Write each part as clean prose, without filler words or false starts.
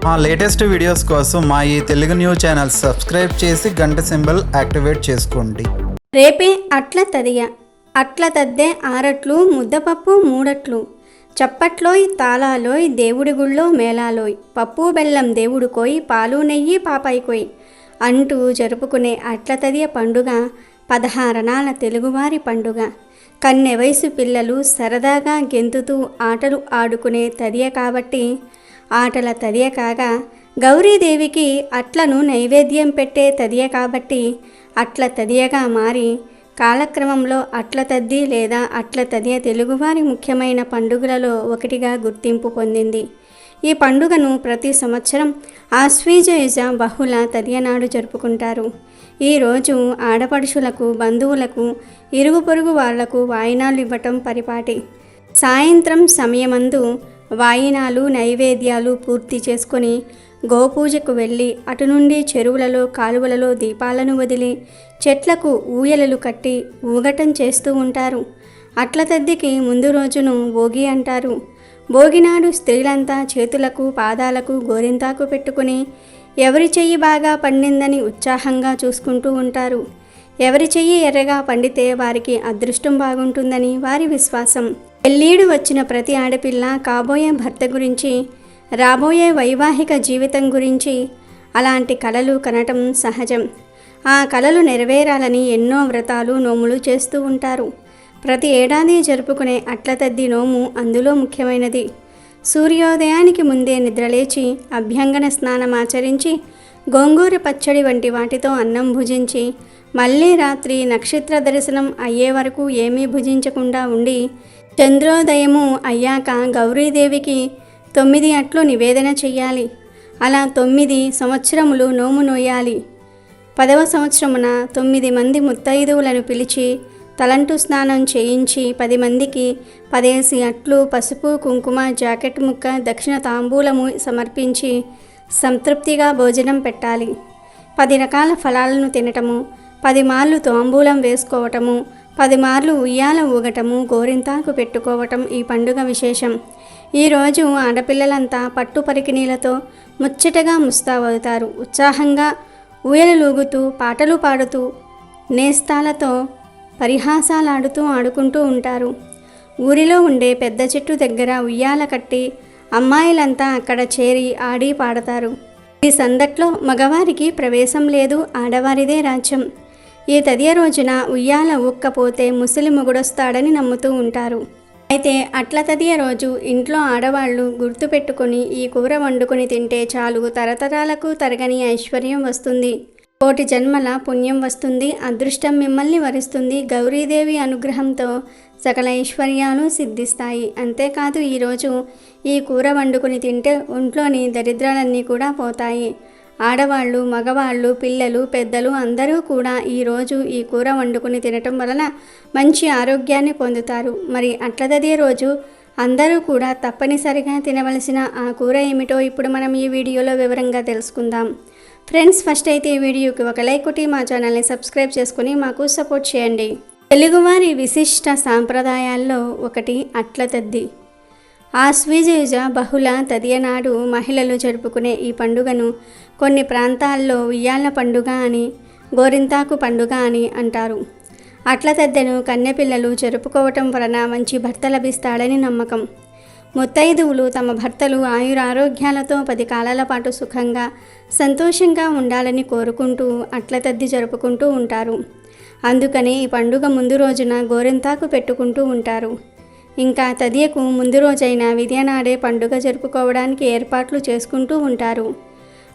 మా latest videos కోసం మా ఈ తెలుగు న్యూస్ ఛానల్ సబ్స్క్రైబ్ చేసి గంట సింబల్ యాక్టివేట్ చేసుకోండి. రేపే అట్ల తదియ అట్ల తద్దే ఆరట్లు ముద్దపప్పు మూడట్లు చప్పట్లోయ్ తాళాలోయ్ దేవుడి గుళ్ళో మేళాలోయ్ పప్పు బెల్లం దేవుడుకోయ్ పాలు నెయ్యి పాపాయికోయ్ అంటూ జరుపుకునే అట్ల తదియ పండుగ 16 అణాల తెలుగువారి పండుగ. కన్నె వయసు పిల్లలు సరదాగా గెంతుతూ ఆటలు ఆడుకునే తదియ కాబట్టి ఆటల తదియ కాగా, గౌరీదేవికి అట్లను నైవేద్యం పెట్టే తదియ కాబట్టి అట్ల తదియగా మారి కాలక్రమంలో అట్ల తద్ది లేదా అట్ల తదియ తెలుగువారి ముఖ్యమైన పండుగలలో ఒకటిగా గుర్తింపు పొందింది. ఈ పండుగను ప్రతి సంవత్సరం ఆశ్వీజయుజ బహుళ తదియ నాడు జరుపుకుంటారు. ఈరోజు ఆడపడుచులకు, బంధువులకు, ఇరుగు పొరుగు వాళ్లకు వాయినాలు ఇవ్వటం పరిపాటి. సాయంత్రం సమయమందు వాయినాలు నైవేద్యాలు పూర్తి చేసుకొని గోపూజకు వెళ్ళి అటు నుండి చెరువులలో కాలువలలో దీపాలను వదిలి చెట్లకు ఊయలలు కట్టి ఊగటం చేస్తూ ఉంటారు. అట్ల తద్దికి ముందు రోజును భోగి అంటారు. భోగినాడు స్త్రీలంతా చేతులకు పాదాలకు గోరింతాకు పెట్టుకుని ఎవరి చెయ్యి బాగా పండిందని ఉత్సాహంగా చూసుకుంటూ ఉంటారు. ఎవరి చెయ్యి ఎర్రగా పండితే వారికి అదృష్టం బాగుంటుందని వారి విశ్వాసం. పెళ్ళీడు వచ్చిన ప్రతి ఆడపిల్ల కాబోయే భర్త గురించి, రాబోయే వైవాహిక జీవితం గురించి అలాంటి కలలు కనటం సహజం. ఆ కలలు నెరవేరాలని ఎన్నో వ్రతాలు నోములు చేస్తూ ఉంటారు. ప్రతి ఏడాది జరుపుకునే అట్ల తద్ది నోము అందులో ముఖ్యమైనది. సూర్యోదయానికి ముందే నిద్రలేచి అభ్యంగన స్నానం ఆచరించి గోంగూర పచ్చడి వంటి వాటితో అన్నం భుజించి మళ్ళీ రాత్రి నక్షత్ర దర్శనం అయ్యే వరకు ఏమీ భుజించకుండా ఉండి చంద్రోదయము అయ్యాక గౌరీదేవికి 9 అట్లు నివేదన చెయ్యాలి. అలా 9 సంవత్సరములు నోము నోయాలి. 10వ సంవత్సరమున 9 మంది ముత్తైదువులను పిలిచి తలంటు స్నానం చేయించి 10 మందికి 10 అట్లు పసుపు కుంకుమ జాకెట్ ముక్క దక్షిణ తాంబూలము సమర్పించి సంతృప్తిగా భోజనం పెట్టాలి. 10 రకాల ఫలాలను తినటము, 10 మార్లు తాంబూలం వేసుకోవటము, 10 మార్లు ఉయ్యాల ఊగటము, గోరింతాకు పెట్టుకోవటం ఈ పండుగ విశేషం. ఈరోజు ఆడపిల్లలంతా పట్టు పరికిణీలతో ముచ్చటగా ముస్తావవుతారు. ఉత్సాహంగా ఊయలలూగుతూ పాటలు పాడుతూ నేస్తాలతో పరిహాసాలాడుతూ ఆడుకుంటూ ఉంటారు. ఊరిలో ఉండే పెద్ద చెట్టు దగ్గర ఉయ్యాల కట్టి అమ్మాయిలంతా అక్కడ చేరి ఆడి పాడతారు. ఈ సందట్లో మగవారికి ప్రవేశం లేదు, ఆడవారిదే రాజ్యం. ఈ తదియ రోజున ఉయ్యాల ఊక్కపోతే ముసలి మొగుడొస్తాడని నమ్ముతూ ఉంటారు. అయితే అట్ల తదియ రోజు ఇంట్లో ఆడవాళ్లు గుర్తుపెట్టుకుని ఈ కూర వండుకొని తింటే చాలు తరతరాలకు తరగని ఐశ్వర్యం వస్తుంది, కోటి జన్మల పుణ్యం వస్తుంది, అదృష్టం మిమ్మల్ని వరిస్తుంది, గౌరీదేవి అనుగ్రహంతో సకల ఐశ్వర్యాలు సిద్ధిస్తాయి. అంతేకాదు ఈరోజు ఈ కూర వండుకొని తింటే ఒంట్లోని దరిద్రాలన్నీ కూడా పోతాయి. ఆడవాళ్ళు, మగవాళ్ళు, పిల్లలు, పెద్దలు అందరూ కూడా ఈరోజు ఈ కూర వండుకొని తినటం వలన మంచి ఆరోగ్యాన్ని పొందుతారు. మరి అట్ల తదియ రోజు అందరూ కూడా తప్పనిసరిగా తినవలసిన ఆ కూర ఏమిటో ఇప్పుడు మనం ఈ వీడియోలో వివరంగా తెలుసుకుందాం. ఫ్రెండ్స్, ఫస్ట్ అయితే ఈ వీడియోకి ఒక లైక్ కొట్టి మా ఛానల్ని సబ్స్క్రైబ్ చేసుకుని మాకు సపోర్ట్ చేయండి. తెలుగువారి విశిష్ట సాంప్రదాయాల్లో ఒకటి అట్ల తద్ది. ఆశ్వీజయుజ బహుళ తదియ నాడు మహిళలు జరుపుకునే ఈ పండుగను కొన్ని ప్రాంతాల్లో ఉయ్యాల పండుగ అని, గోరింతాకు పండుగ అని అంటారు. అట్ల తద్దెను కన్నెపిల్లలు జరుపుకోవటం వలన మంచి భర్త లభిస్తాడని నమ్మకం. ముత్తైదువులు తమ భర్తలు ఆయురారోగ్యాలతో 10 కాలాల పాటు సుఖంగా సంతోషంగా ఉండాలని కోరుకుంటూ అట్ల తద్ది జరుపుకుంటూ ఉంటారు. అందుకని ఈ పండుగ ముందు రోజున గోరింతాకు పెట్టుకుంటూ ఉంటారు. ఇంకా తదియకు ముందు రోజైన విద్యనాడే పండుగ జరుపుకోవడానికి ఏర్పాట్లు చేసుకుంటూ ఉంటారు.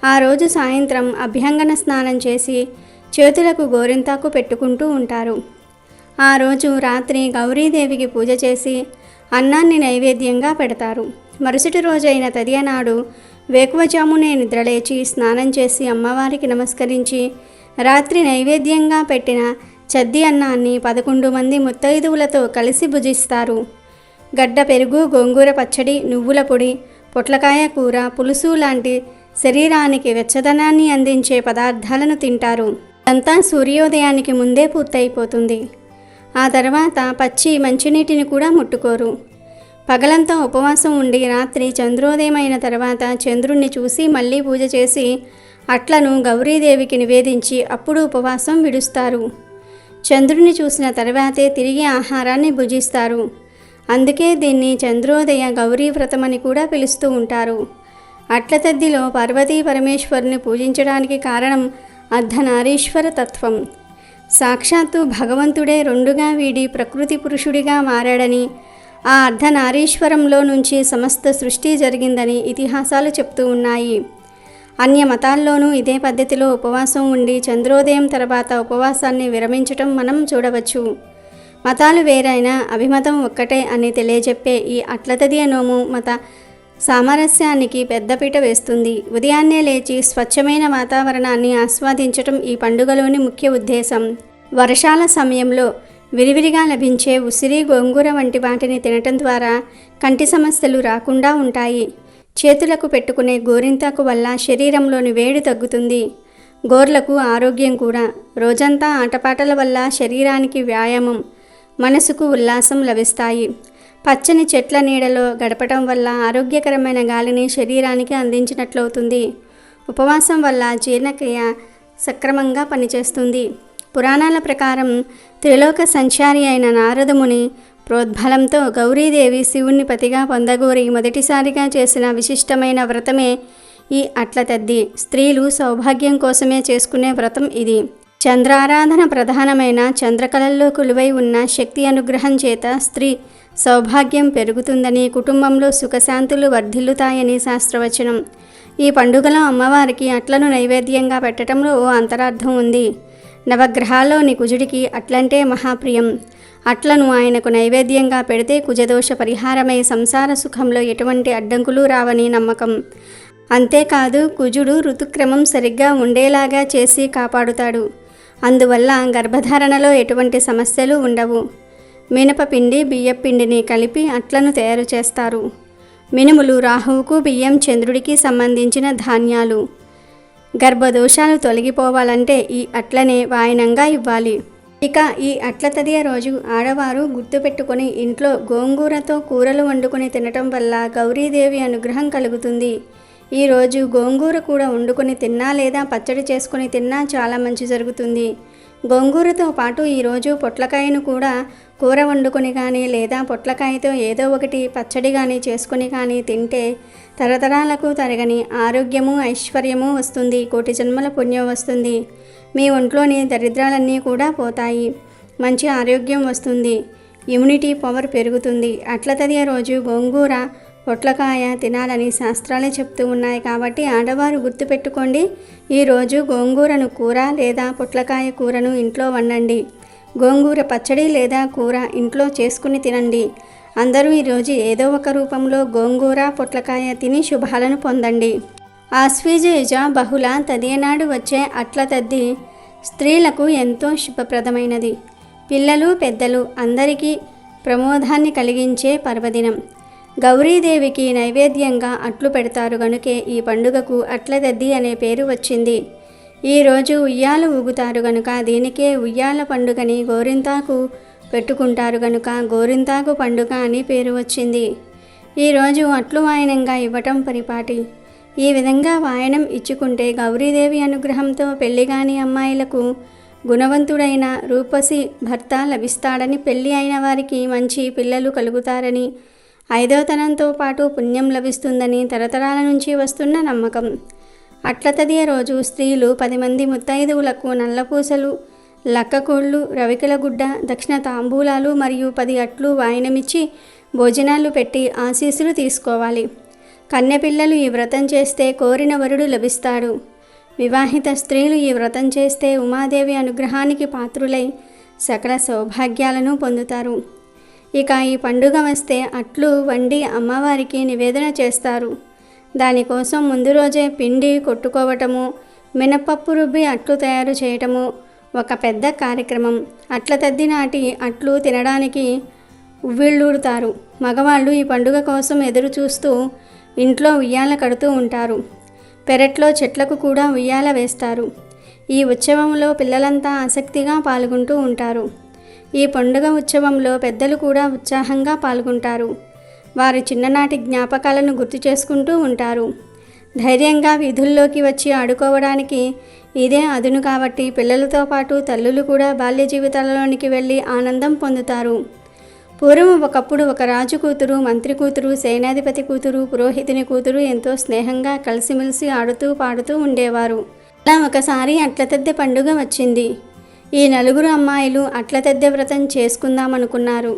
ఆ రోజు సాయంత్రం అభ్యంగన స్నానం చేసి చేతులకు గోరింతాకు పెట్టుకుంటూ ఉంటారు. ఆ రోజు రాత్రి గౌరీదేవికి పూజ చేసి అన్నాన్ని నైవేద్యంగా పెడతారు. మరుసటి రోజైన తదియ నాడు వేకువజామునే నిద్రలేచి స్నానం చేసి అమ్మవారికి నమస్కరించి రాత్రి నైవేద్యంగా పెట్టిన చద్ది అన్నాన్ని 11 మంది ముత్తైదువులతో కలిసి భుజిస్తారు. గడ్డ పెరుగు, గోంగూర పచ్చడి, నువ్వుల పొడి, పొట్లకాయ కూర, పులుసు లాంటి శరీరానికి వెచ్చదనాన్ని అందించే పదార్థాలను తింటారు. అంతా సూర్యోదయానికి ముందే పూర్తయిపోతుంది. ఆ తర్వాత పచ్చి మంచినీటిని కూడా ముట్టుకోరు. పగలంతా ఉపవాసం ఉండి రాత్రి చంద్రోదయమైన తర్వాత చంద్రుణ్ణి చూసి మళ్ళీ పూజ చేసి అట్లను గౌరీదేవికి నివేదించి అప్పుడు ఉపవాసం విడుస్తారు. చంద్రుణ్ణి చూసిన తర్వాతే తిరిగి ఆహారాన్ని భుజిస్తారు. అందుకే దీన్ని చంద్రోదయ గౌరీ వ్రతమని కూడా పిలుస్తూ ఉంటారు. అట్ల తద్దిలో పార్వతీ పరమేశ్వరుని పూజించడానికి కారణం అర్ధనారీశ్వర తత్వం. సాక్షాత్తు భగవంతుడే రెండుగా వీడి ప్రకృతి పురుషుడిగా మారాడని, ఆ అర్ధనారీశ్వరంలో నుంచి సమస్త సృష్టి జరిగిందని ఇతిహాసాలు చెప్తూ ఉన్నాయి. అన్య మతాల్లోనూ ఇదే పద్ధతిలో ఉపవాసం ఉండి చంద్రోదయం తర్వాత ఉపవాసాన్ని విరమించటం మనం చూడవచ్చు. మతాలు వేరైనా అభిమతం ఒక్కటే అని తెలియజెప్పే ఈ అట్ల తదియ నోము మత సామరస్యానికి పెద్దపీట వేస్తుంది. ఉదయాన్నే లేచి స్వచ్ఛమైన వాతావరణాన్ని ఆస్వాదించటం ఈ పండుగలోని ముఖ్య ఉద్దేశం. వర్షాల సమయంలో విరివిరిగా లభించే ఉసిరి, గోంగూర వంటి వాటిని తినటం ద్వారా కంటి సమస్యలు రాకుండా ఉంటాయి. చేతులకు పెట్టుకునే గోరింతాకు వల్ల శరీరంలోని వేడి తగ్గుతుంది. గోర్లకు ఆరోగ్యం కూడా. రోజంతా ఆటపాటల వల్ల శరీరానికి వ్యాయామం, మనసుకు ఉల్లాసం లభిస్తాయి. పచ్చని చెట్ల నీడలో గడపటం వల్ల ఆరోగ్యకరమైన గాలిని శరీరానికి అందించినట్లవుతుంది. ఉపవాసం వల్ల జీర్ణక్రియ సక్రమంగా పనిచేస్తుంది. పురాణాల ప్రకారం త్రిలోక సంచారి అయిన నారదముని ప్రోద్బలంతో గౌరీదేవి శివుణ్ణి పతిగా పొందగోరి మొదటిసారిగా చేసిన విశిష్టమైన వ్రతమే ఈ అట్ల తద్ది. స్త్రీలు సౌభాగ్యం కోసమే చేసుకునే వ్రతం ఇది. చంద్రారాధన ప్రధానమైన చంద్రకళల్లో కొలువై ఉన్న శక్తి అనుగ్రహం చేత స్త్రీ సౌభాగ్యం పెరుగుతుందని, కుటుంబంలో సుఖశాంతులు వర్ధిల్లుతాయని శాస్త్రవచనం. ఈ పండుగలో అమ్మవారికి అట్లను నైవేద్యంగా పెట్టడంలో ఓ అంతరార్థం ఉంది. నవగ్రహాల్లోని కుజుడికి అట్లంటే మహాప్రియం. అట్లను ఆయనకు నైవేద్యంగా పెడితే కుజదోష పరిహారమై సంసార సుఖంలో ఎటువంటి అడ్డంకులు రావని నమ్మకం. అంతేకాదు కుజుడు ఋతుక్రమం సరిగ్గా ఉండేలాగా చేసి కాపాడుతాడు. అందువల్ల గర్భధారణలో ఎటువంటి సమస్యలు ఉండవు. మినపపిండి, బియ్యపిండిని కలిపి అట్లను తయారు చేస్తారు. మినుములు రాహువుకు, బియ్యం చంద్రుడికి సంబంధించిన ధాన్యాలు. గర్భదోషాలు తొలగిపోవాలంటే ఈ అట్లనే వాయనంగా ఇవ్వాలి. ఇక ఈ అట్ల తదియ రోజు ఆడవారు గుర్తుపెట్టుకొని ఇంట్లో గోంగూరతో కూరలు వండుకొని తినటం వల్ల గౌరీదేవి అనుగ్రహం కలుగుతుంది. ఈరోజు గోంగూర కూడా వండుకొని తిన్నా లేదా పచ్చడి చేసుకొని తిన్నా చాలా మంచి జరుగుతుంది. గోంగూరతో పాటు ఈరోజు పొట్లకాయను కూడా కూర వండుకొని కానీ లేదా పొట్లకాయతో ఏదో ఒకటి పచ్చడి కానీ చేసుకొని కానీ తింటే తరతరాలకు తరగని ఆరోగ్యము, ఐశ్వర్యము వస్తుంది. కోటి జన్మల పుణ్యం వస్తుంది. మీ ఒంట్లోని దరిద్రాలన్నీ కూడా పోతాయి. మంచి ఆరోగ్యం వస్తుంది. ఇమ్యూనిటీ పవర్ పెరుగుతుంది. అట్ల తదియ రోజు గోంగూర, పొట్లకాయ తినాలని శాస్త్రాలే చెప్తూ ఉన్నాయి. కాబట్టి ఆడవారు గుర్తుపెట్టుకోండి, ఈరోజు గోంగూరను కూర లేదా పొట్లకాయ కూరను ఇంట్లో వండండి. గోంగూర పచ్చడి లేదా కూర ఇంట్లో చేసుకుని తినండి. అందరూ ఈరోజు ఏదో ఒక రూపంలో గోంగూర, పొట్లకాయ తిని శుభాలను పొందండి. ఆశ్వీజ బహుళ తదియనాడు వచ్చే అట్ల తద్ది స్త్రీలకు ఎంతో శుభప్రదమైనది. పిల్లలు, పెద్దలు అందరికీ ప్రమోదాన్ని కలిగించే పర్వదినం. గౌరీదేవికి నైవేద్యంగా అట్లు పెడతారు గనుకే ఈ పండుగకు అట్ల తద్ది అనే పేరు వచ్చింది. ఈరోజు ఉయ్యాలు ఊగుతారు గనుక దీనికే ఉయ్యాల పండుగని, గోరింతాకు పెట్టుకుంటారు గనుక గోరింతాకు పండుగ అని పేరు వచ్చింది. ఈరోజు అట్లు వాయనంగా ఇవ్వటం పరిపాటి. ఈ విధంగా వాయనం ఇచ్చుకుంటే గౌరీదేవి అనుగ్రహంతో పెళ్లిగాని అమ్మాయిలకు గుణవంతుడైన రూపసి భర్త లభిస్తాడని, పెళ్లి అయిన వారికి మంచి పిల్లలు కలుగుతారని, ఐదవతనంతో పాటు పుణ్యం లభిస్తుందని తరతరాల నుంచి వస్తున్న నమ్మకం. అట్ల తదియ రోజు స్త్రీలు 10 మంది ముత్తైదువులకు నల్లపూసలు, లక్కకోళ్ళు, రవికల గుడ్డ, దక్షిణ తాంబూలాలు మరియు 10 అట్లు వాయనమిచ్చి భోజనాలు పెట్టి ఆశీస్సులు తీసుకోవాలి. కన్యపిల్లలు ఈ వ్రతం చేస్తే కోరిన వరుడు లభిస్తాడు. వివాహిత స్త్రీలు ఈ వ్రతం చేస్తే ఉమాదేవి అనుగ్రహానికి పాత్రులై సకల సౌభాగ్యాలను పొందుతారు. ఇక ఈ పండుగ వస్తే అట్లు వండి అమ్మవారికి నివేదన చేస్తారు. దానికోసం ముందు రోజే పిండి కొట్టుకోవటము, మినపప్పు రుబ్బి అట్లు తయారు చేయటము ఒక పెద్ద కార్యక్రమం. అట్ల తద్ది నాటి అట్లు తినడానికి ఉవ్విళ్ళూరుతారు. మగవాళ్ళు ఈ పండుగ కోసం ఎదురు చూస్తూ ఇంట్లో ఉయ్యాల కడుతూ ఉంటారు. పెరట్లో చెట్లకు కూడా ఉయ్యాల వేస్తారు. ఈ ఉత్సవంలో పిల్లలంతా ఆసక్తిగా పాల్గొంటూ ఉంటారు. ఈ పండుగ ఉత్సవంలో పెద్దలు కూడా ఉత్సాహంగా పాల్గొంటారు. వారి చిన్ననాటి జ్ఞాపకాలను గుర్తు చేసుకుంటూ ఉంటారు. ధైర్యంగా వీధుల్లోకి వచ్చి ఆడుకోవడానికి ఇదే అదును కాబట్టి పిల్లలతో పాటు తల్లులు కూడా బాల్య జీవితాలలోనికి వెళ్ళి ఆనందం పొందుతారు. పూర్వం ఒకప్పుడు ఒక రాజు కూతురు, మంత్రి కూతురు, సేనాధిపతి కూతురు, పురోహితుని కూతురు ఎంతో స్నేహంగా కలిసిమెలిసి ఆడుతూ పాడుతూ ఉండేవారు. అలా ఒకసారి అట్లతద్దె పండుగ వచ్చింది. ఈ నలుగురు అమ్మాయిలు అట్లతద్దె వ్రతం చేసుకుందామనుకున్నారు.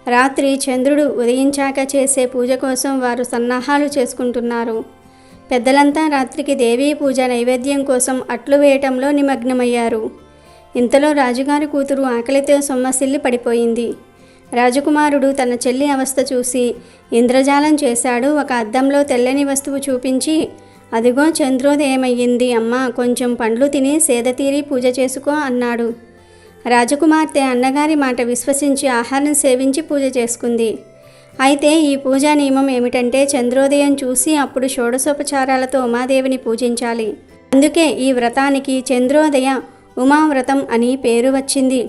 రాత్రి చంద్రుడు ఉదయించాక చేసే పూజ కోసం వారు సన్నాహాలు చేసుకుంటున్నారు. పెద్దలంతా రాత్రికి దేవీ పూజ నైవేద్యం కోసం అట్లు వేయటంలో నిమగ్నమయ్యారు. ఇంతలో రాజుగారి కూతురు ఆకలితో సొమ్మసిల్లి పడిపోయింది. రాజకుమారుడు తన చెల్లి అవస్థ చూసి ఇంద్రజాలం చేశాడు. ఒక అద్దంలో తెల్లని వస్తువు చూపించి, అదిగో చంద్రోదయమయ్యింది అమ్మా, కొంచెం పండ్లు తిని సేదతీరి పూజ చేసుకో అన్నాడు. రాజకుమార్తె అన్నగారి మాట విశ్వసించి ఆహారం సేవించి పూజ చేసుకుంది. అయితే ఈ పూజా నియమం ఏమిటంటే చంద్రోదయం చూసి అప్పుడు షోడశోపచారాలతో ఉమాదేవిని పూజించాలి. అందుకే ఈ వ్రతానికి చంద్రోదయ ఉమావ్రతం అని పేరు వచ్చింది.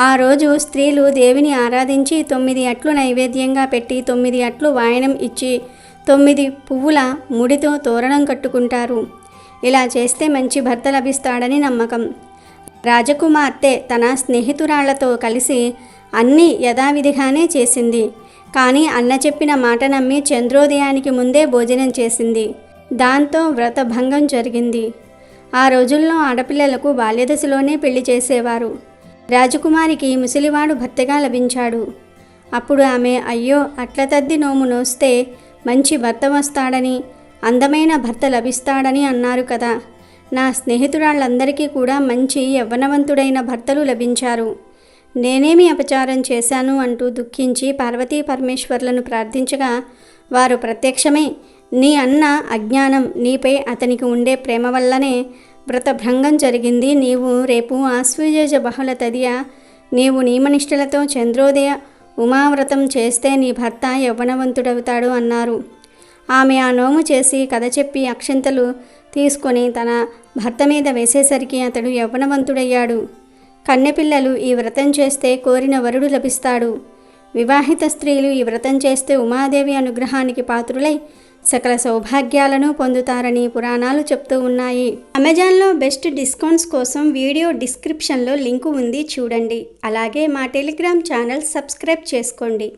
ఆ రోజు స్త్రీలు దేవిని ఆరాధించి 9 అట్లు నైవేద్యంగా పెట్టి 9 అట్లు వాయనం ఇచ్చి 9 పువ్వుల ముడితో తోరణం కట్టుకుంటారు. ఇలా చేస్తే మంచి భర్త లభిస్తాడని నమ్మకం. రాజకుమార్తె తన స్నేహితురాళ్లతో కలిసి అన్నీ యథావిధిగానే చేసింది. కానీ అన్న చెప్పిన మాట నమ్మి చంద్రోదయానికి ముందే భోజనం చేసింది. దాంతో వ్రత భంగం జరిగింది. ఆ రోజుల్లో ఆడపిల్లలకు బాల్యదశలోనే పెళ్లి చేసేవారు. రాజకుమారికి ముసలివాడు భర్తగా లభించాడు. అప్పుడు ఆమె, అయ్యో, అట్లతద్ది నోము నోస్తే మంచి భర్త వస్తాడని, అందమైన భర్త లభిస్తాడని అన్నారు కదా. నా స్నేహితురాళ్ళందరికీ కూడా మంచి యవ్వనవంతుడైన భర్తలు లభించారు. నేనేమి అపచారం చేశాను అంటూ దుఃఖించి పార్వతీ పరమేశ్వర్లను ప్రార్థించగా వారు ప్రత్యక్షమై, నీ అన్న అజ్ఞానం, నీపై అతనికి ఉండే ప్రేమ వల్లనే వ్రతభంగం జరిగింది. నీవు రేపు ఆశ్వయుజ బహుళ తదియ నీవు నియమనిష్టలతో చంద్రోదయ ఉమావ్రతం చేస్తే నీ భర్త యవ్వనవంతుడవుతాడు అన్నారు. ఆమె ఆ నోము చేసి కథ చెప్పి అక్షంతలు తీసుకొని తన భర్త మీద వేసేసరికి అతడు యవ్వనవంతుడయ్యాడు. కన్నెపిల్లలు ఈ వ్రతం చేస్తే కోరిన వరుడు లభిస్తాడు. వివాహిత స్త్రీలు ఈ వ్రతం చేస్తే ఉమాదేవి అనుగ్రహానికి పాత్రులై సకల సౌభాగ్యాలను పొందుతారని పురాణాలు చెప్తూ ఉన్నాయి. అమెజాన్లో బెస్ట్ డిస్కౌంట్స్ కోసం వీడియో డిస్క్రిప్షన్లో లింకు ఉంది, చూడండి. అలాగే మా టెలిగ్రామ్ ఛానల్ సబ్స్క్రైబ్ చేసుకోండి.